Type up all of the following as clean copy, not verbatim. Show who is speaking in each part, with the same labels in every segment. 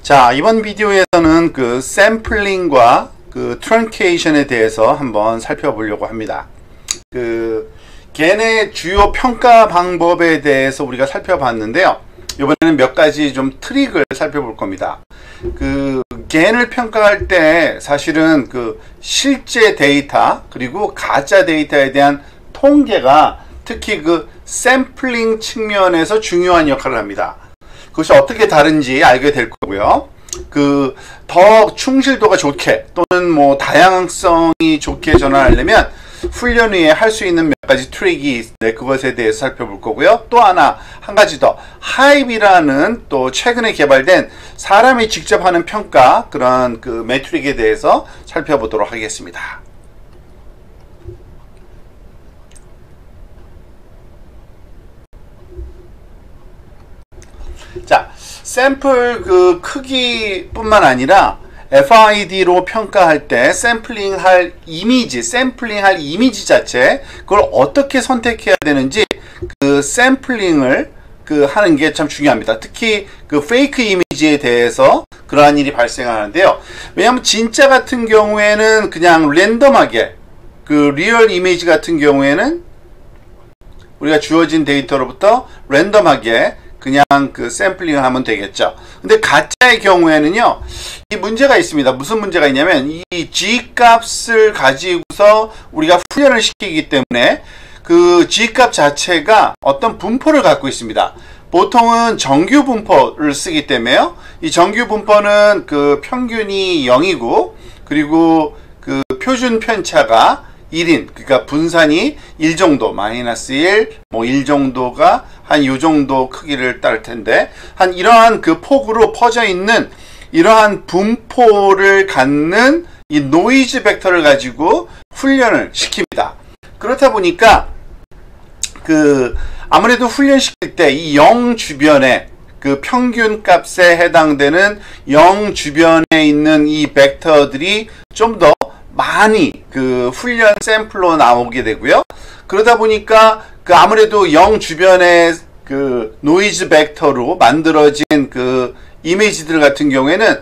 Speaker 1: 자, 이번 비디오에서는 그 샘플링과 그 트렁케이션에 대해서 한번 살펴보려고 합니다. 그 겐의 주요 평가 방법에 대해서 우리가 살펴봤는데요. 이번에는 몇 가지 좀 트릭을 살펴볼 겁니다. 그 겐을 평가할 때 사실은 그 실제 데이터 그리고 가짜 데이터에 대한 통계가 특히 그 샘플링 측면에서 중요한 역할을 합니다. 그것이 어떻게 다른지 알게 될 거고요. 그 더 충실도가 좋게 또는 뭐 다양성이 좋게 전환하려면 훈련 후에 할 수 있는 몇 가지 트릭이 있는데 그것에 대해서 살펴볼 거고요. 또 한 가지 더 하이브라는 또 최근에 개발된 사람이 직접 하는 평가 그런 그 매트릭에 대해서 살펴보도록 하겠습니다. 자, 샘플 그 크기뿐만 아니라 FID로 평가할 때 샘플링할 이미지 자체 그걸 어떻게 선택해야 되는지 그 샘플링을 그 하는 게 참 중요합니다. 특히 그 페이크 이미지에 대해서 그러한 일이 발생하는데요. 왜냐하면 진짜 같은 경우에는 그냥 랜덤하게 그 리얼 이미지 같은 경우에는 우리가 주어진 데이터로부터 랜덤하게 그냥 그 샘플링을 하면 되겠죠. 근데 가짜의 경우에는요, 이 문제가 있습니다. 무슨 문제가 있냐면, 이 G값을 가지고서 우리가 훈련을 시키기 때문에 그 G값 자체가 어떤 분포를 갖고 있습니다. 보통은 정규 분포를 쓰기 때문에요. 이 정규 분포는 그 평균이 0이고, 그리고 그 표준 편차가 1인, 그러니까 분산이 1 정도, 마이너스 1, 뭐 1 정도가 한 요 정도 크기를 따를 텐데, 한 이러한 그 폭으로 퍼져 있는 이러한 분포를 갖는 이 노이즈 벡터를 가지고 훈련을 시킵니다. 그렇다 보니까 그 아무래도 훈련시킬 때 이 0 주변에 그 평균 값에 해당되는 0 주변에 있는 이 벡터들이 좀 더 많이 그 훈련 샘플로 나오게 되고요. 그러다 보니까 그 아무래도 0 주변에 그 노이즈 벡터로 만들어진 그 이미지들 같은 경우에는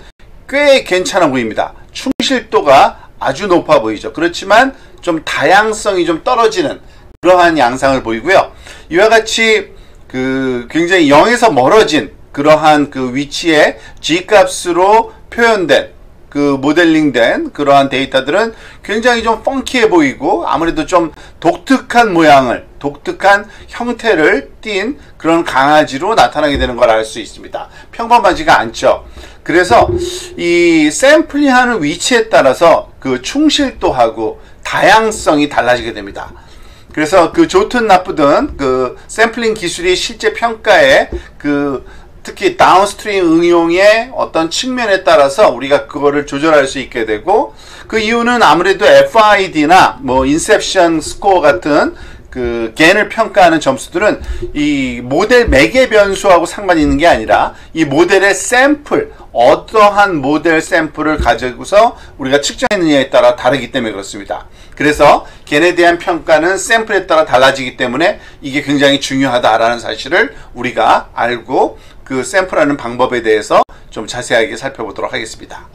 Speaker 1: 꽤 괜찮아 보입니다. 충실도가 아주 높아 보이죠. 그렇지만 좀 다양성이 좀 떨어지는 그러한 양상을 보이고요. 이와 같이 그 굉장히 0에서 멀어진 그러한 그 위치에 G값으로 표현된 그 모델링된 그러한 데이터들은 굉장히 좀 펑키해 보이고 아무래도 좀 독특한 모양을, 독특한 형태를 띤 그런 강아지로 나타나게 되는 걸 알 수 있습니다. 평범하지가 않죠. 그래서 이 샘플링하는 위치에 따라서 그 충실도하고 다양성이 달라지게 됩니다. 그래서 그 좋든 나쁘든 그 샘플링 기술이 실제 평가에 그 특히 다운스트림 응용의 어떤 측면에 따라서 우리가 그거를 조절할 수 있게 되고 그 이유는 아무래도 FID나 뭐 인셉션 스코어 같은 그 겐을 평가하는 점수들은 이 모델 매개 변수하고 상관이 있는 게 아니라 이 모델의 샘플 어떠한 모델 샘플을 가지고서 우리가 측정했느냐에 따라 다르기 때문에 그렇습니다. 그래서 겐에 대한 평가는 샘플에 따라 달라지기 때문에 이게 굉장히 중요하다라는 사실을 우리가 알고 그 샘플하는 방법에 대해서 좀 자세하게 살펴보도록 하겠습니다.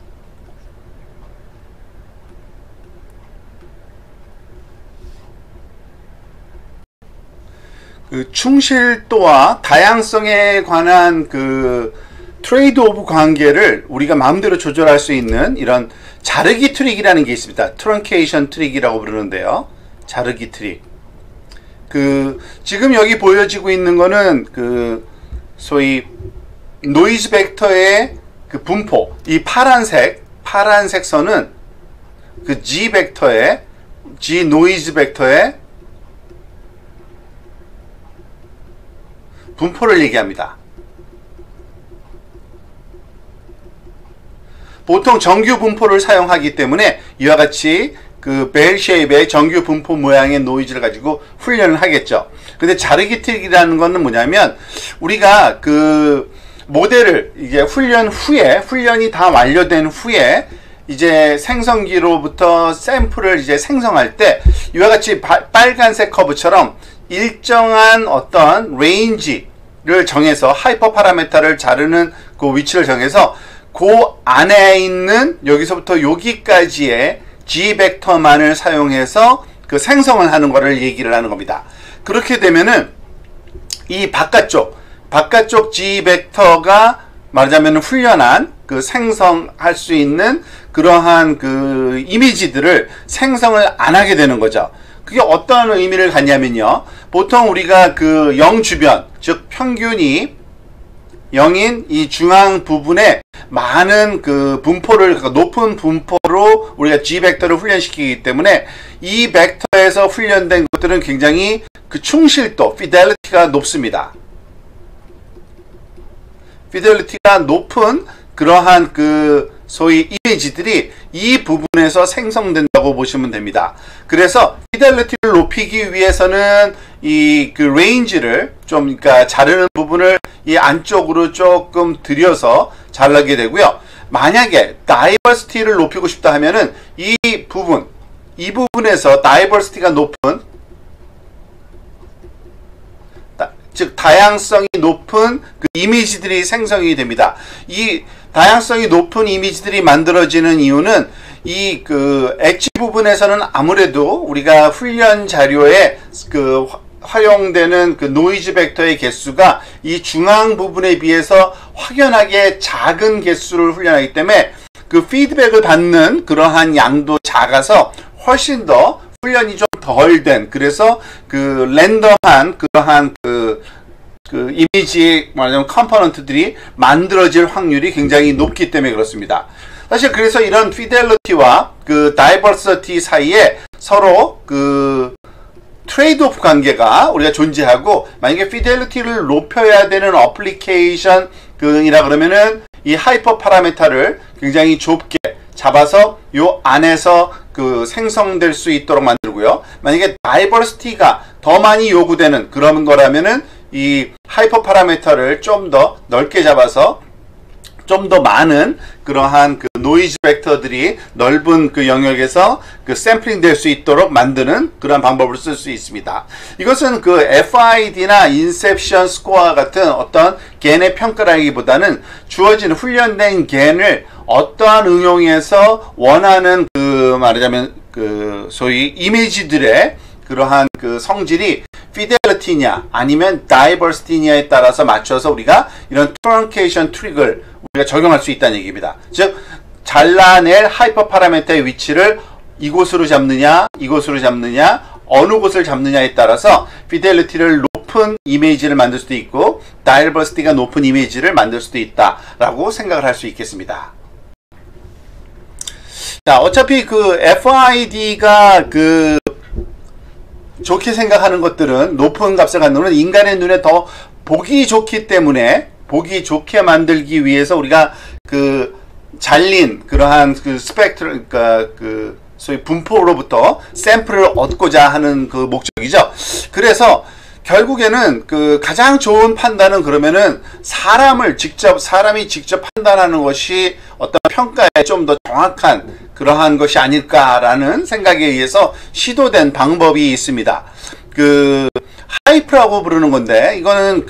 Speaker 1: 그 충실도와 다양성에 관한 그 트레이드 오프 관계를 우리가 마음대로 조절할 수 있는 이런 자르기 트릭이라는 게 있습니다. 트렁케이션 트릭이라고 부르는데요. 자르기 트릭. 그 지금 여기 보여지고 있는 거는 그 소위 노이즈 벡터의 그 분포, 이 파란색 선은 그 G 벡터의 G 노이즈 벡터의 분포를 얘기합니다. 보통 정규 분포를 사용하기 때문에 이와 같이 그 벨 쉐입의 정규 분포 모양의 노이즈를 가지고 훈련을 하겠죠. 근데 자르기 트릭이라는 거는 뭐냐면 우리가 그 모델을 이제 훈련이 다 완료된 후에 이제 생성기로부터 샘플을 이제 생성할 때 이와 같이 빨간색 커브처럼 일정한 어떤 레인지를 정해서 하이퍼 파라메타를 자르는 그 위치를 정해서 그 안에 있는 여기서부터 여기까지의 G 벡터만을 사용해서 그 생성을 하는 거를 얘기를 하는 겁니다. 그렇게 되면은 이 바깥쪽 G 벡터가 말하자면 훈련한 그 생성할 수 있는 그러한 그 이미지들을 생성을 안 하게 되는 거죠. 그게 어떤 의미를 갖냐면요. 보통 우리가 그 0 주변, 즉 평균이 0인 이 중앙 부분에 많은 그 분포를, 그러니까 높은 분포로 우리가 G 벡터를 훈련시키기 때문에 이 벡터에서 훈련된 것들은 굉장히 그 충실도, 피델리티가 높습니다. 피델리티가 높은 그러한 그 소위 이미지들이 이 부분에서 생성된다고 보시면 됩니다. 그래서 피델리티를 높이기 위해서는 이 그 레인지를 좀, 그러니까 자르는 부분을 이 안쪽으로 조금 들여서 자르게 되고요. 만약에 다이버시티를 높이고 싶다 하면은 이 부분에서 다이버시티가 높은, 즉 다양성이 높은 그 이미지들이 생성이 됩니다. 이 다양성이 높은 이미지들이 만들어지는 이유는 이 그 엣지 부분에서는 아무래도 우리가 훈련 자료에 그 활용되는 그 노이즈 벡터의 개수가 이 중앙 부분에 비해서 확연하게 작은 개수를 훈련하기 때문에 그 피드백을 받는 그러한 양도 작아서 훨씬 더 훈련이 좀 덜 된, 그래서 그 랜덤한 그러한 그 이미지 말하자면 컴포넌트들이 만들어질 확률이 굉장히 높기 때문에 그렇습니다. 사실 그래서 이런 피델리티와 그 다이버시티 사이에 서로 그 트레이드 오프 관계가 우리가 존재하고, 만약에 피델리티를 높여야 되는 어플리케이션 이라 그러면은 이 하이퍼 파라미터를 굉장히 좁게 잡아서 요 안에서 그 생성될 수 있도록 만들고요. 만약에 다이버시티가 더 많이 요구되는 그런 거라면은 이 하이퍼 파라미터를 좀 더 넓게 잡아서 좀 더 많은 그러한 그 노이즈 벡터들이 넓은 그 영역에서 그 샘플링 될 수 있도록 만드는 그런 방법을 쓸 수 있습니다. 이것은 그 FID나 인셉션 스코어 같은 어떤 겐의 평가라기보다는 주어진 훈련된 겐을 어떠한 응용에서 원하는 그 말하자면 그 소위 이미지들의 그러한 그 성질이 피델리티냐 아니면 다이버시티냐에 따라서 맞춰서 우리가 이런 트렁케이션 트릭을 우리가 적용할 수 있다는 얘기입니다. 즉 잘라낼 하이퍼 파라미터의 위치를 이곳으로 잡느냐 이곳으로 잡느냐 어느 곳을 잡느냐에 따라서 피델리티를 높은 이미지를 만들 수도 있고 다이버시티가 높은 이미지를 만들 수도 있다라고 생각을 할 수 있겠습니다. 자, 어차피 그 FID가 그 좋게 생각하는 것들은 높은 값을 갖는 것은 인간의 눈에 더 보기 좋기 때문에 보기 좋게 만들기 위해서 우리가 그 잘린 그러한 그 스펙트럼, 그러니까 그 소위 분포로부터 샘플을 얻고자 하는 그 목적이죠. 그래서 결국에는 그 가장 좋은 판단은 그러면은 사람이 직접 판단하는 것이 어떤 평가에 좀 더 정확한 그러한 것이 아닐까라는 생각에 의해서 시도된 방법이 있습니다. 그 하이프라고 부르는 건데 이거는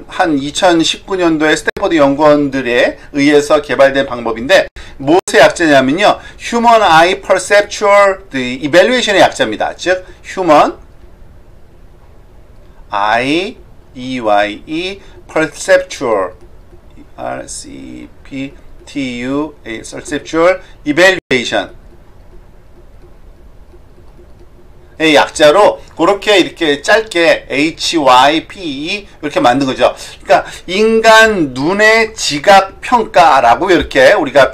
Speaker 1: 한 2019년도에 스탠퍼드 연구원들에 의해서 개발된 방법인데 무엇의 약자냐면요, Human Eye Perceptual Evaluation의 약자입니다. 즉 Human Eye Perceptual Perceptual Evaluation 의 약자로 그렇게 이렇게 짧게 HYPE 이렇게 만든 거죠. 그러니까 인간 눈의 지각 평가라고 이렇게 우리가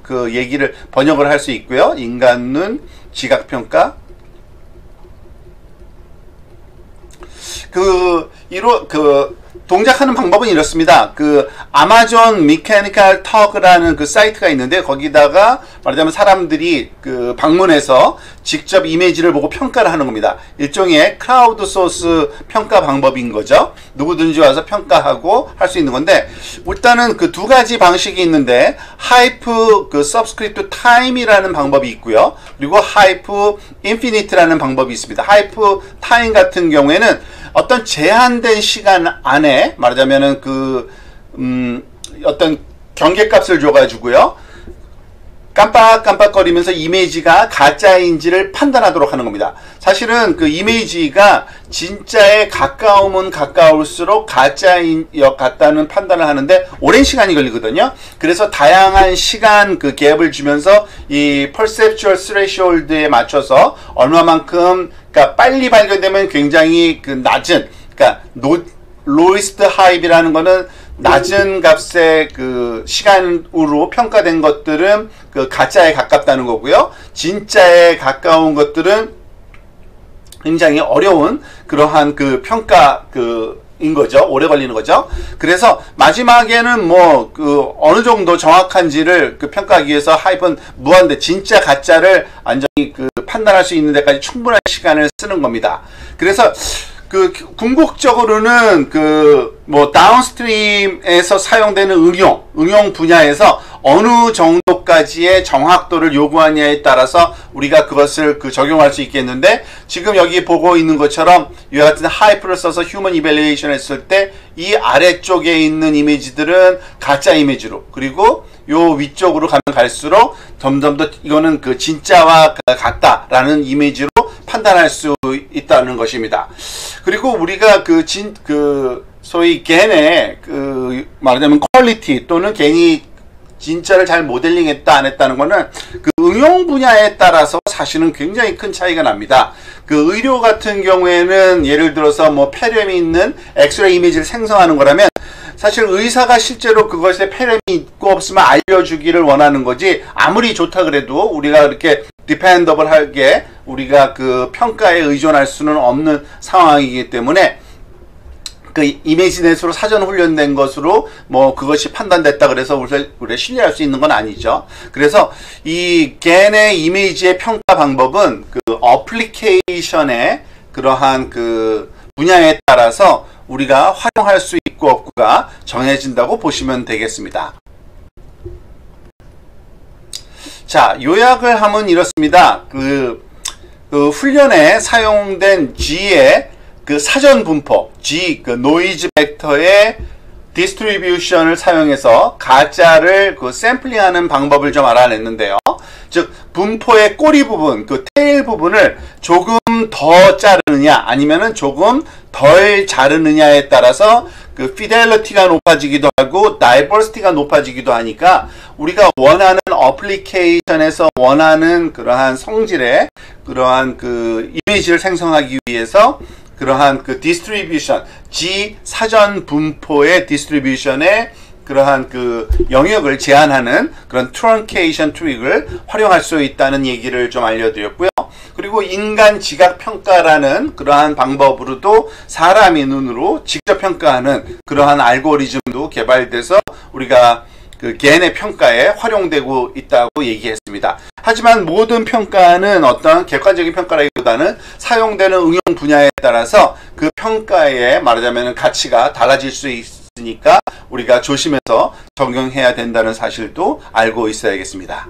Speaker 1: 그 얘기를 번역을 할 수 있고요. 인간 눈 지각 평가. 동작하는 방법은 이렇습니다. 그 아마존 미케니컬 턱이라는 그 사이트가 있는데 거기다가 말하자면 사람들이 그 방문해서 직접 이미지를 보고 평가를 하는 겁니다. 일종의 크라우드 소스 평가 방법인 거죠. 누구든지 와서 평가하고 할 수 있는 건데 일단은 그 두 가지 방식이 있는데 하이프 그 서브스크립트 타임이라는 방법이 있고요. 그리고 하이프 인피니트라는 방법이 있습니다. 하이프 타임 같은 경우에는 어떤 제한된 시간 안에 말하자면은 어떤 경계값을 줘가지고요. 깜빡깜빡거리면서 이미지가 가짜인지를 판단하도록 하는 겁니다. 사실은 그 이미지가 진짜에 가까우면 가까울수록 가짜인 같다는 판단을 하는데 오랜 시간이 걸리거든요. 그래서 다양한 시간 그 갭을 주면서 이 perceptual threshold에 맞춰서 얼마만큼 그러니까 빨리 발견되면 굉장히 그 낮은 그러니까 lowest high이라는 거는 낮은 값의 그 시간으로 평가된 것들은 그 가짜에 가깝다는 거고요. 진짜에 가까운 것들은 굉장히 어려운 그러한 그 평가 인 거죠. 오래 걸리는 거죠. 그래서 마지막에는 뭐 그 어느 정도 정확한지를 그 평가하기 위해서 하이픈 무한대 진짜 가짜를 완전히 그 판단할 수 있는 데까지 충분한 시간을 쓰는 겁니다. 그래서 그 궁극적으로는 그 뭐 다운스트림에서 사용되는 응용 분야에서 어느 정도까지의 정확도를 요구하냐에 따라서 우리가 그것을 그 적용할 수 있겠는데 지금 여기 보고 있는 것처럼 이와 같은 하이프를 써서 휴먼 이밸리에이션 했을 때 이 아래쪽에 있는 이미지들은 가짜 이미지로 그리고 요 위쪽으로 가면 갈수록 점점 더 이거는 그 진짜와 같다라는 이미지로 판단할 수 있다는 것입니다. 그리고 우리가 소위 겐의 말하자면 퀄리티 또는 겐이 진짜를 잘 모델링했다 안 했다는 거는 그 응용 분야에 따라서 사실은 굉장히 큰 차이가 납니다. 그 의료 같은 경우에는 예를 들어서 뭐 폐렴이 있는 엑스레이 이미지를 생성하는 거라면 사실 의사가 실제로 그것에 폐렴이 있고 없으면 알려주기를 원하는 거지 아무리 좋다 그래도 우리가 이렇게 디펜더블하게 우리가 그 평가에 의존할 수는 없는 상황이기 때문에 그 이미지넷으로 사전 훈련된 것으로 뭐 그것이 판단됐다 그래서 우리가 신뢰할 수 있는 건 아니죠. 그래서 이 겐의 이미지의 평가 방법은 그 어플리케이션의 그러한 그 분야에 따라서 우리가 활용할 수 있고 없고가 정해진다고 보시면 되겠습니다. 자, 요약을 하면 이렇습니다. 그 훈련에 사용된 G의 그 사전 분포, G, 그 노이즈 벡터의 디스트리뷰션을 사용해서 가짜를 그 샘플링하는 방법을 좀 알아냈는데요. 즉, 분포의 꼬리 부분, 그 테일 부분을 조금 더 자르느냐, 아니면은 조금 덜 자르느냐에 따라서 그 피델리티가 높아지기도 하고, 다이버시티가 높아지기도 하니까, 우리가 원하는 어플리케이션에서 원하는 그러한 성질의 그러한 그 이미지를 생성하기 위해서 그러한 그 디스트리뷰션, G 사전 분포의 디스트리뷰션의 그러한 그 영역을 제한하는 그런 트렁케이션 트릭을 활용할 수 있다는 얘기를 좀 알려드렸고요. 그리고 인간 지각 평가라는 그러한 방법으로도 사람의 눈으로 직접 평가하는 그러한 알고리즘도 개발돼서 우리가 그 겐의 평가에 활용되고 있다고 얘기했습니다. 하지만 모든 평가는 어떤 객관적인 평가라기보다는 사용되는 응용 분야에 따라서 그 평가의 말하자면 가치가 달라질 수 있으니까 우리가 조심해서 적용해야 된다는 사실도 알고 있어야겠습니다.